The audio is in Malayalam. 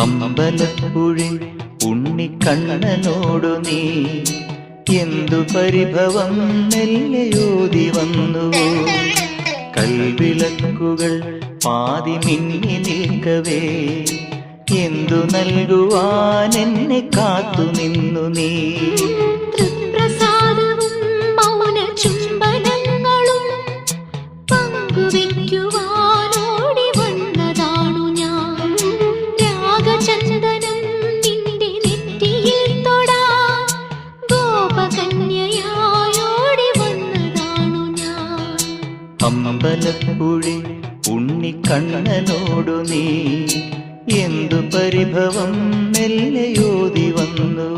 അമ്പലപ്പുഴി ഉണ്ണിക്കണ്ണനോടു നീ എന്തു പരിഭവം മെല്ലയോതി വന്നുവോ. കൽവിളക്കുകൾ പാതി മിന്നി നിൽക്കവേ എന്തു നൽകുവാൻ എന്നെ കാത്തു നിന്നു നീ. തൃപ്രസാദവും മൗന ചുംബനങ്ങളും പങ്കുവയ്ക്കുവാനോടി വന്നതാണു ഞാൻ. രാഗചന്ദനം നിന്റെ നെറ്റിയിൽ തൊടാൻ ഗോപകന്യയായോടി വന്നതാണു ഞാൻ. അമ്പലപ്പുഴി ഉണ്ണിക്കണ്ണനോടു നീ എന്തു പരിഭവം മെല്ലയോതി വന്നു.